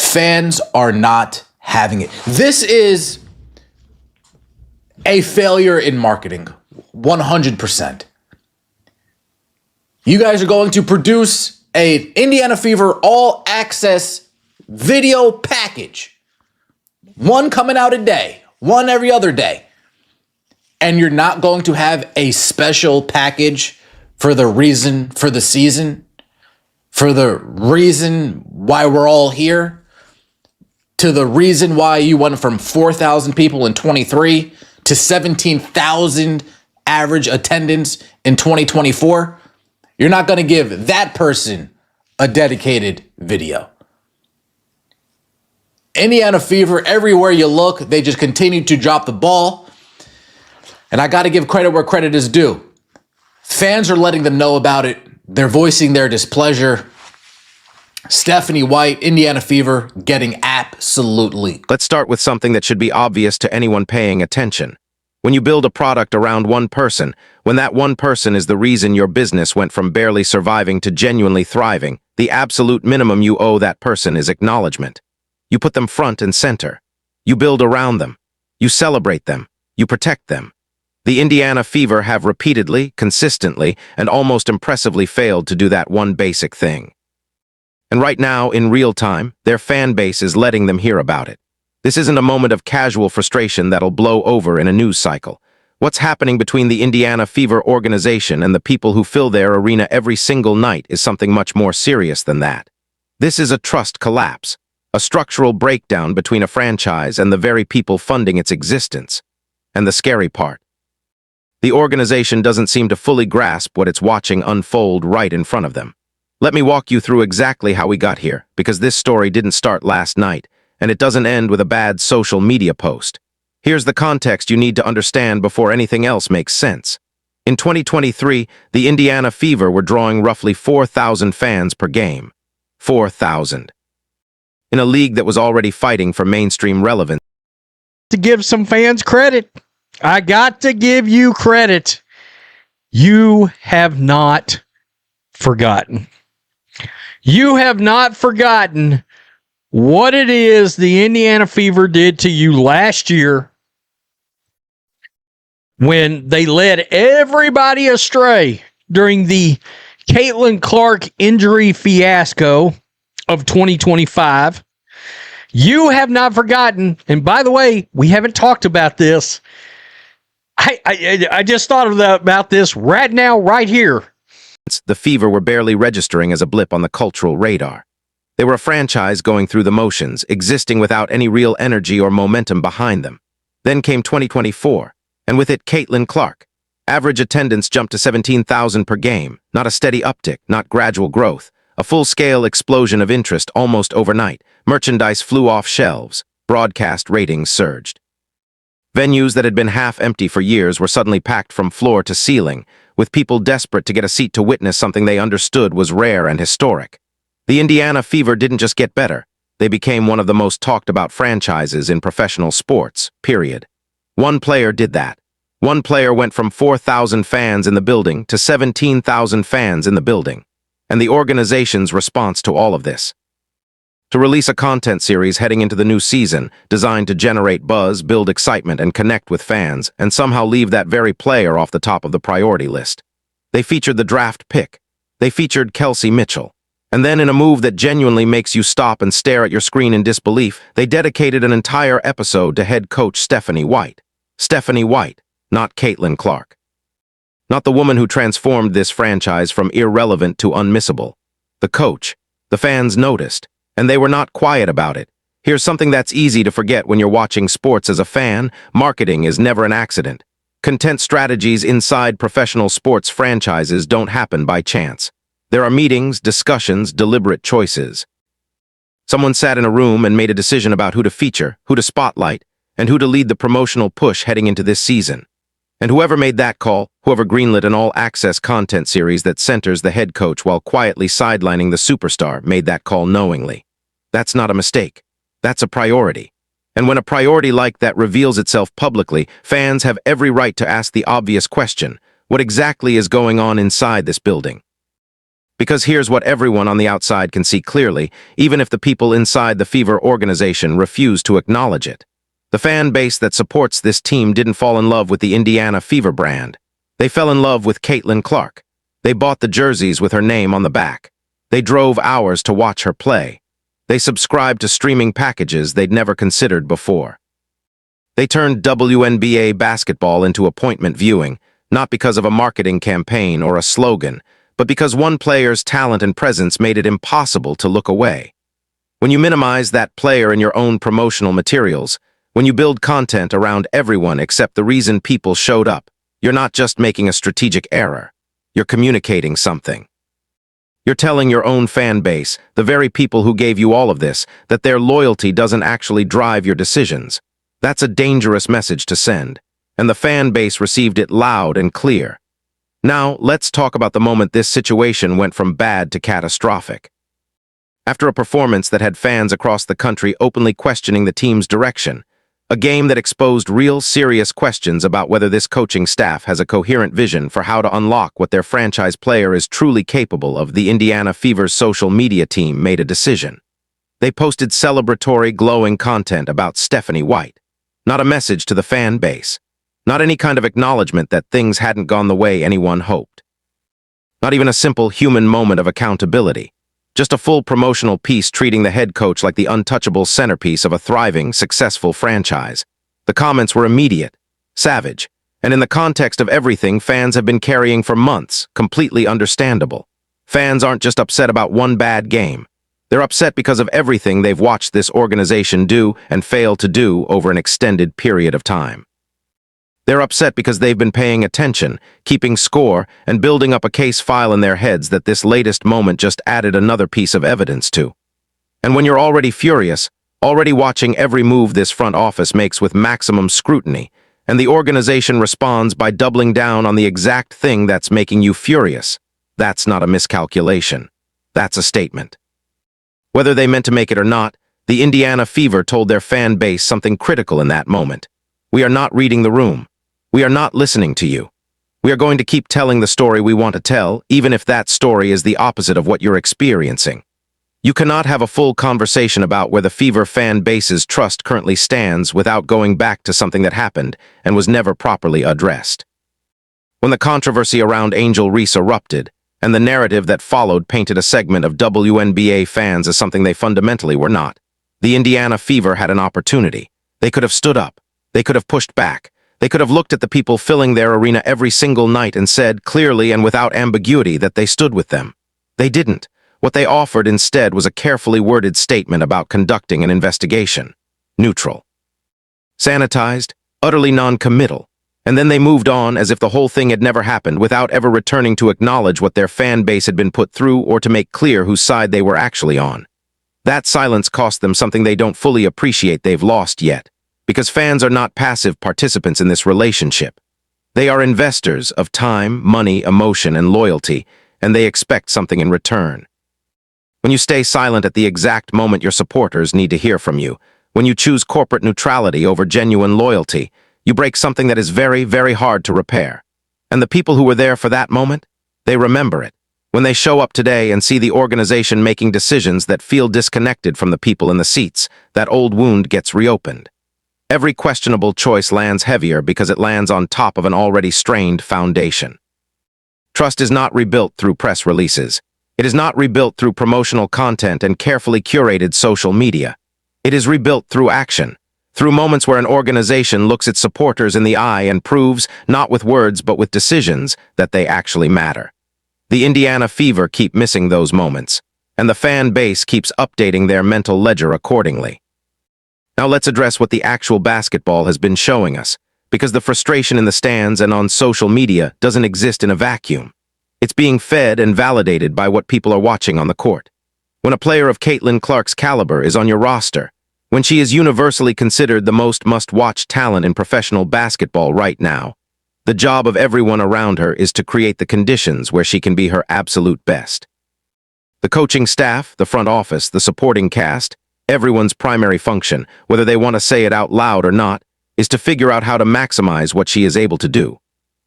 Fans are not having it. This is a failure in marketing, 100%. You guys are going to produce a Indiana Fever all access video package. One coming out a day, one every other day. And you're not going to have a special package for the reason, for the season, for the reason why we're all here, to the reason why you went from 4,000 people in 23 to 17,000 average attendance in 2024. You're not going to give that person a dedicated video. Indiana Fever, everywhere you look, they just continue to drop the ball. And I got to give credit where credit is due. Fans are letting them know about it. They're voicing their displeasure. Stephanie White, Indiana Fever, getting absolutely. Let's start with something that should be obvious to anyone paying attention. When you build a product around one person, when that one person is the reason your business went from barely surviving to genuinely thriving, the absolute minimum you owe that person is acknowledgement. You put them front and center. You build around them. You celebrate them. You protect them. The Indiana Fever have repeatedly, consistently, and almost impressively failed to do that one basic thing. And right now, in real time, their fan base is letting them hear about it. This isn't a moment of casual frustration that'll blow over in a news cycle. What's happening between the Indiana Fever organization and the people who fill their arena every single night is something much more serious than that. This is a trust collapse, a structural breakdown between a franchise and the very people funding its existence. And the scary part, the organization doesn't seem to fully grasp what it's watching unfold right in front of them. Let me walk you through exactly how we got here, because this story didn't start last night, and it doesn't end with a bad social media post. Here's the context you need to understand before anything else makes sense. In 2023, the Indiana Fever were drawing roughly 4,000 fans per game. 4,000. In a league that was already fighting for mainstream relevance. To give some fans credit. I got to give you credit. You have not forgotten. You have not forgotten what it is the Indiana Fever did to you last year when they led everybody astray during the Caitlyn Clark injury fiasco of 2025. You have not forgotten, and by the way, we haven't talked about this. I just thought about this right now, right here. The Fever were barely registering as a blip on the cultural radar. They were a franchise going through the motions, existing without any real energy or momentum behind them. Then came 2024, and with it Caitlyn Clark. Average attendance jumped to 17,000 per game, not a steady uptick, not gradual growth. A full-scale explosion of interest almost overnight. Merchandise flew off shelves. Broadcast ratings surged. Venues that had been half empty for years were suddenly packed from floor to ceiling, with people desperate to get a seat to witness something they understood was rare and historic. The Indiana Fever didn't just get better. They became one of the most talked-about franchises in professional sports, period. One player did that. One player went from 4,000 fans in the building to 17,000 fans in the building. And the organization's response to all of this. To release a content series heading into the new season, designed to generate buzz, build excitement, and connect with fans, and somehow leave that very player off the top of the priority list. They featured the draft pick. They featured Kelsey Mitchell. And then in a move that genuinely makes you stop and stare at your screen in disbelief, they dedicated an entire episode to head coach Stephanie White. Stephanie White, not Caitlyn Clark. Not the woman who transformed this franchise from irrelevant to unmissable. The coach. The fans noticed. And they were not quiet about it. Here's something that's easy to forget when you're watching sports as a fan. Marketing is never an accident. Content strategies inside professional sports franchises don't happen by chance. There are meetings, discussions, deliberate choices. Someone sat in a room and made a decision about who to feature, who to spotlight, and who to lead the promotional push heading into this season. And whoever made that call, whoever greenlit an all-access content series that centers the head coach while quietly sidelining the superstar, made that call knowingly. That's not a mistake. That's a priority. And when a priority like that reveals itself publicly, fans have every right to ask the obvious question: what exactly is going on inside this building? Because here's what everyone on the outside can see clearly, even if the people inside the Fever organization refuse to acknowledge it. The fan base that supports this team didn't fall in love with the Indiana Fever brand. They fell in love with Caitlyn Clark. They bought the jerseys with her name on the back. They drove hours to watch her play. They subscribed to streaming packages they'd never considered before. They turned WNBA basketball into appointment viewing, not because of a marketing campaign or a slogan, but because one player's talent and presence made it impossible to look away. When you minimize that player in your own promotional materials, when you build content around everyone except the reason people showed up, you're not just making a strategic error. You're communicating something. You're telling your own fan base, the very people who gave you all of this, that their loyalty doesn't actually drive your decisions. That's a dangerous message to send, and the fan base received it loud and clear. Now, let's talk about the moment this situation went from bad to catastrophic. After a performance that had fans across the country openly questioning the team's direction, a game that exposed real serious questions about whether this coaching staff has a coherent vision for how to unlock what their franchise player is truly capable of, the Indiana Fever's social media team made a decision. They posted celebratory, glowing content about Stephanie White. Not a message to the fan base. Not any kind of acknowledgement that things hadn't gone the way anyone hoped. Not even a simple human moment of accountability. Just a full promotional piece treating the head coach like the untouchable centerpiece of a thriving, successful franchise. The comments were immediate, savage, and in the context of everything fans have been carrying for months, completely understandable. Fans aren't just upset about one bad game. They're upset because of everything they've watched this organization do and fail to do over an extended period of time. They're upset because they've been paying attention, keeping score, and building up a case file in their heads that this latest moment just added another piece of evidence to. And when you're already furious, already watching every move this front office makes with maximum scrutiny, and the organization responds by doubling down on the exact thing that's making you furious, that's not a miscalculation. That's a statement. Whether they meant to make it or not, the Indiana Fever told their fan base something critical in that moment. We are not reading the room. We are not listening to you. We are going to keep telling the story we want to tell, even if that story is the opposite of what you're experiencing. You cannot have a full conversation about where the Fever fan base's trust currently stands without going back to something that happened and was never properly addressed. When the controversy around Angel Reese erupted, and the narrative that followed painted a segment of WNBA fans as something they fundamentally were not, the Indiana Fever had an opportunity. They could have stood up. They could have pushed back. They could have looked at the people filling their arena every single night and said clearly and without ambiguity that they stood with them. They didn't. What they offered instead was a carefully worded statement about conducting an investigation. Neutral. Sanitized, utterly non-committal. And then they moved on as if the whole thing had never happened without ever returning to acknowledge what their fan base had been put through or to make clear whose side they were actually on. That silence cost them something they don't fully appreciate they've lost yet. Because fans are not passive participants in this relationship. They are investors of time, money, emotion, and loyalty, and they expect something in return. When you stay silent at the exact moment your supporters need to hear from you, when you choose corporate neutrality over genuine loyalty, you break something that is very, very hard to repair. And the people who were there for that moment, they remember it. When they show up today and see the organization making decisions that feel disconnected from the people in the seats, that old wound gets reopened. Every questionable choice lands heavier because it lands on top of an already strained foundation. Trust is not rebuilt through press releases. It is not rebuilt through promotional content and carefully curated social media. It is rebuilt through action, through moments where an organization looks its supporters in the eye and proves, not with words but with decisions, that they actually matter. The Indiana Fever keep missing those moments, and the fan base keeps updating their mental ledger accordingly. Now let's address what the actual basketball has been showing us, because the frustration in the stands and on social media doesn't exist in a vacuum. It's being fed and validated by what people are watching on the court. When a player of Caitlyn Clark's caliber is on your roster, when she is universally considered the most must-watch talent in professional basketball right now, the job of everyone around her is to create the conditions where she can be her absolute best. The coaching staff, the front office, the supporting cast, everyone's primary function, whether they want to say it out loud or not, is to figure out how to maximize what she is able to do.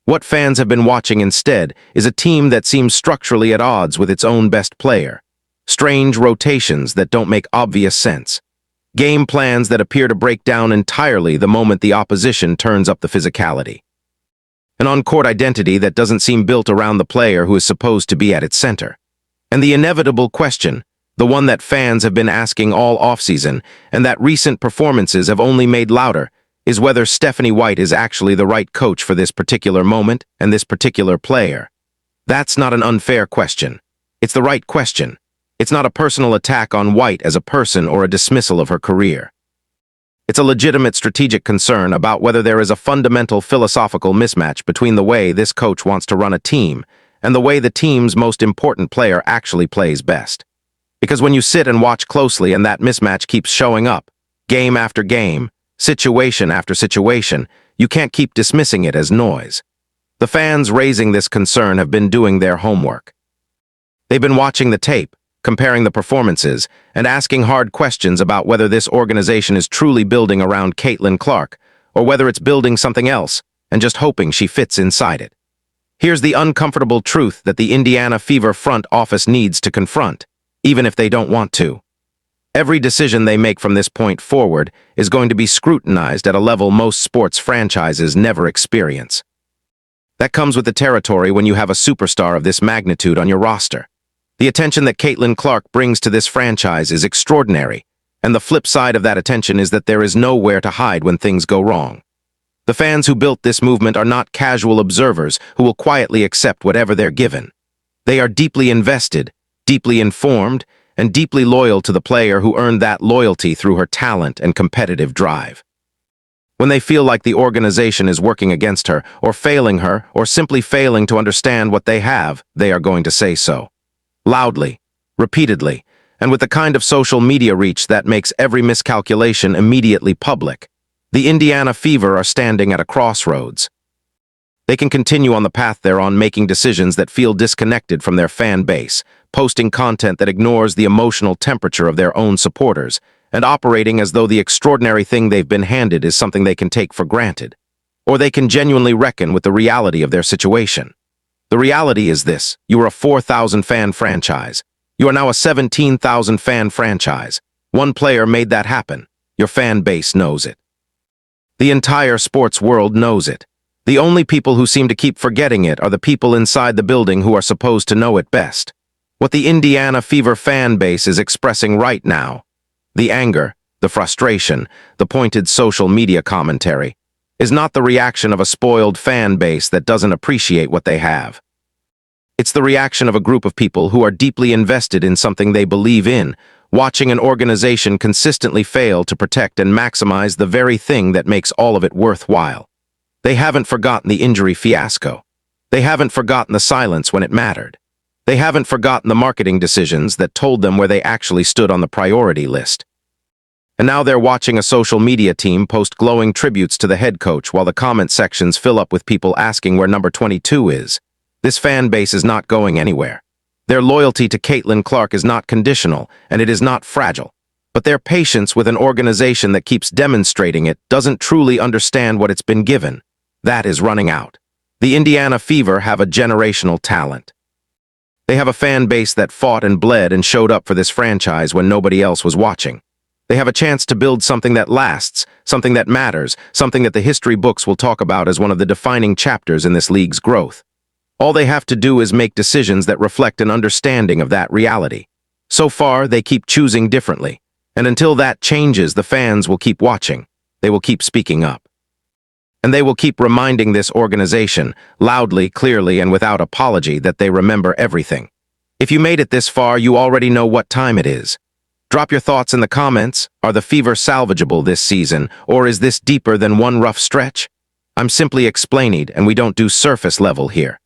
What fans have been watching instead is a team that seems structurally at odds with its own best player. Strange rotations that don't make obvious sense. Game plans that appear to break down entirely the moment the opposition turns up the physicality. An on-court identity that doesn't seem built around the player who is supposed to be at its center. And the inevitable question, the one that fans have been asking all offseason and that recent performances have only made louder, is whether Stephanie White is actually the right coach for this particular moment and this particular player. That's not an unfair question. It's the right question. It's not a personal attack on White as a person or a dismissal of her career. It's a legitimate strategic concern about whether there is a fundamental philosophical mismatch between the way this coach wants to run a team and the way the team's most important player actually plays best. Because when you sit and watch closely and that mismatch keeps showing up, game after game, situation after situation, you can't keep dismissing it as noise. The fans raising this concern have been doing their homework. They've been watching the tape, comparing the performances, and asking hard questions about whether this organization is truly building around Caitlyn Clark, or whether it's building something else and just hoping she fits inside it. Here's the uncomfortable truth that the Indiana Fever front office needs to confront, even if they don't want to. Every decision they make from this point forward is going to be scrutinized at a level most sports franchises never experience. That comes with the territory when you have a superstar of this magnitude on your roster. The attention that Caitlyn Clark brings to this franchise is extraordinary, and the flip side of that attention is that there is nowhere to hide when things go wrong. The fans who built this movement are not casual observers who will quietly accept whatever they're given. They are deeply invested, deeply informed, and deeply loyal to the player who earned that loyalty through her talent and competitive drive. When they feel like the organization is working against her, or failing her, or simply failing to understand what they have, they are going to say so. Loudly, repeatedly, and with the kind of social media reach that makes every miscalculation immediately public. The Indiana Fever are standing at a crossroads. They can continue on the path they're on, making decisions that feel disconnected from their fan base, posting content that ignores the emotional temperature of their own supporters, and operating as though the extraordinary thing they've been handed is something they can take for granted. Or they can genuinely reckon with the reality of their situation. The reality is this: you are a 4,000 fan franchise. You are now a 17,000 fan franchise. One player made that happen. Your fan base knows it. The entire sports world knows it. The only people who seem to keep forgetting it are the people inside the building who are supposed to know it best. What the Indiana Fever fan base is expressing right now, the anger, the frustration, the pointed social media commentary, is not the reaction of a spoiled fan base that doesn't appreciate what they have. It's the reaction of a group of people who are deeply invested in something they believe in, watching an organization consistently fail to protect and maximize the very thing that makes all of it worthwhile. They haven't forgotten the injury fiasco. They haven't forgotten the silence when it mattered. They haven't forgotten the marketing decisions that told them where they actually stood on the priority list. And now they're watching a social media team post glowing tributes to the head coach while the comment sections fill up with people asking where number 22 is. This fan base is not going anywhere. Their loyalty to Caitlyn Clark is not conditional, and it is not fragile. But their patience with an organization that keeps demonstrating it doesn't truly understand what it's been given. That is running out. The Indiana Fever have a generational talent. They have a fan base that fought and bled and showed up for this franchise when nobody else was watching. They have a chance to build something that lasts, something that matters, something that the history books will talk about as one of the defining chapters in this league's growth. All they have to do is make decisions that reflect an understanding of that reality. So far, they keep choosing differently, and until that changes, the fans will keep watching. They will keep speaking up. And they will keep reminding this organization, loudly, clearly, and without apology, that they remember everything. If you made it this far, you already know what time it is. Drop your thoughts in the comments. Are the Fever salvageable this season, or is this deeper than one rough stretch? I'm simply Explainied, and we don't do surface level here.